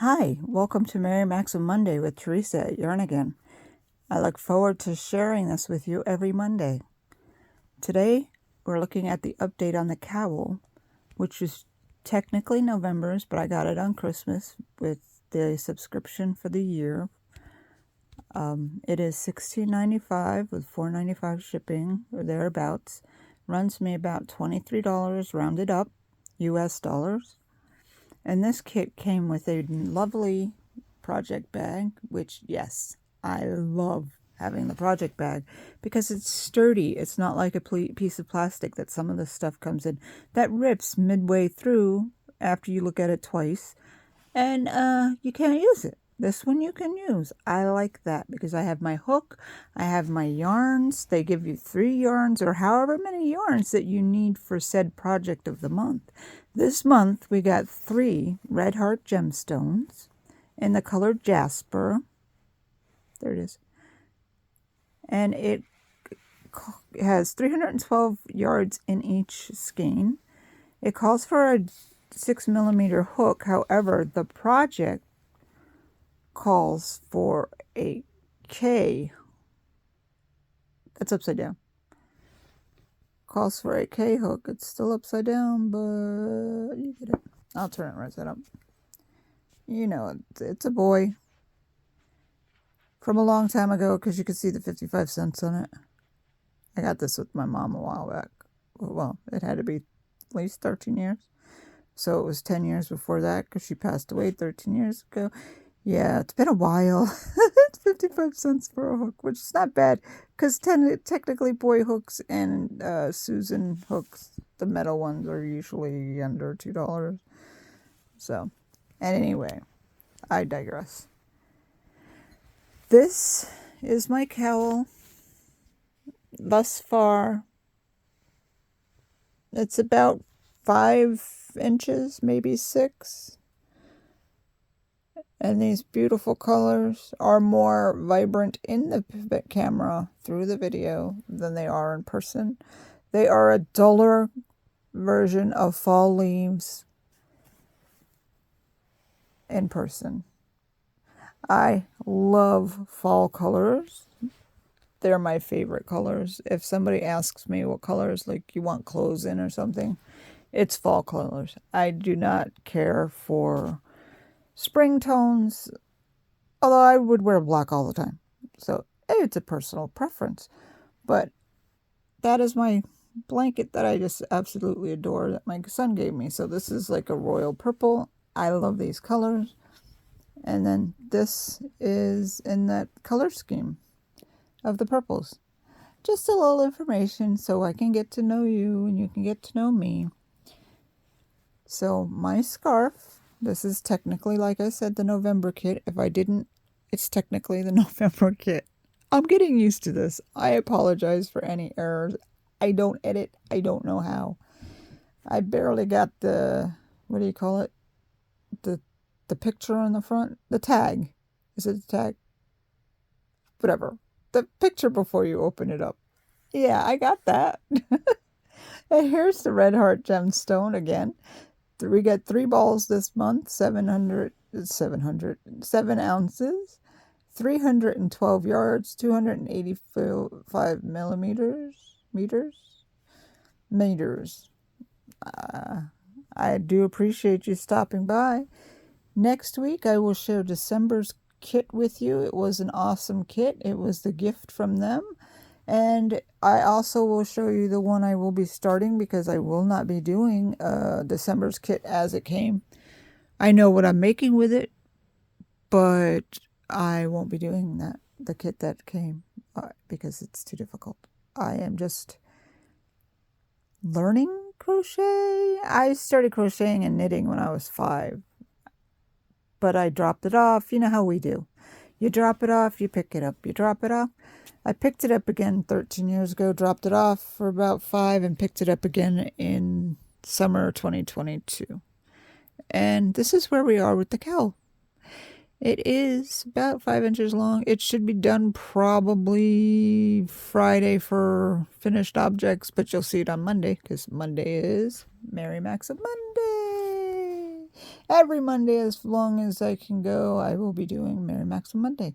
Hi, welcome to Maxim Monday with Teresa at Yarn Again. I look forward to sharing this with you every Monday. Today, we're looking at the update on the cowl, which is technically November's, but I got it on Christmas with the subscription for the year. It is $16.95 with $4.95 shipping or thereabouts. Runs me about $23 rounded up, US dollars. And this kit came with a lovely project bag, which, yes, I love having the project bag because it's sturdy. It's not like a piece of plastic that some of the stuff comes in that rips midway through after you look at it twice, and you can't use it. This one you can use. I like that because I have my hook, I have my yarns. They give you 3 yarns or however many yarns that you need for said project of the month. This month we got 3 red heart gemstones in the color jasper. There it is. And it has 312 yards in each skein. It calls for a 6mm hook. However, the project calls for a K. That's upside down. Calls for a K hook. It's still upside down, but you get it. I'll turn it right side up. You know, it's a boy from a long time ago because you can see the 55 cents on it. I got this with my mom a while back. Well, it had to be at least 13 years. So it was 10 years before that because she passed away 13 years ago. Yeah, it's been a while. It's 55 cents for a hook, which is not bad because technically boy hooks and Susan hooks, the metal ones, are usually under $2. So, and anyway, I digress. This is my cowl. Thus far, it's about 5 inches, maybe 6. And these beautiful colors are more vibrant in the camera through the video than they are in person. They are a duller version of fall leaves in person. I love fall colors. They're my favorite colors. If somebody asks me what colors, like you want clothes in or something, it's fall colors. I do not care for spring tones, although I would wear black all the time. So it's a personal preference. But that is my blanket that I just absolutely adore that my son gave me. So this is like a royal purple. I love these colors. And then this is in that color scheme of the purples. Just a little information so I can get to know you and you can get to know me. So my scarf, this is technically, like I said, the November kit. If I didn't, it's technically the November kit. I'm getting used to this. I apologize for any errors. I don't edit. I don't know how. I barely got the, what do you call it? The picture on the front. The tag. Is it the tag? Whatever. The picture before you open it up. Yeah, I got that. And here's the red heart gemstone again. We got 3 balls this month, 7 ounces, 312 yards, 285 meters. I do appreciate you stopping by. Next week, I will share December's kit with you. It was an awesome kit. It was the gift from them. And I also will show you the one I will be starting because I will not be doing December's kit as it came. I know what I'm making with it, but I won't be doing the kit that came because it's too difficult. I am just learning crochet. I started crocheting and knitting when I was 5, but I dropped it off. You know how we do. You drop it off, you pick it up. You drop it off. I picked it up again 13 years ago, dropped it off for about 5, and picked it up again in summer 2022. And this is where we are with the cowl. It is about 5 inches long. It should be done probably Friday for finished objects, but you'll see it on Monday because Monday is Maxim Monday. Every Monday, as long as I can go, I will be doing Mary Maxim Monday.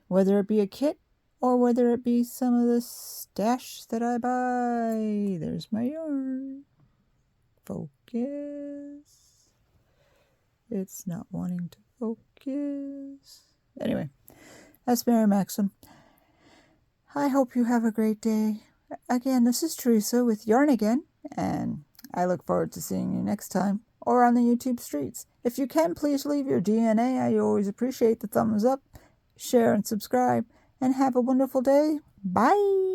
Whether it be a kit or whether it be some of the stash that I buy. There's my yarn. Focus. It's not wanting to focus. Anyway, that's Mary Maxim. I hope you have a great day. Again, this is Teresa with Yarn Again, and I look forward to seeing you next time or on the YouTube streets. If you can, please leave your DNA. I always appreciate the thumbs up, share, and subscribe, and have a wonderful day. Bye!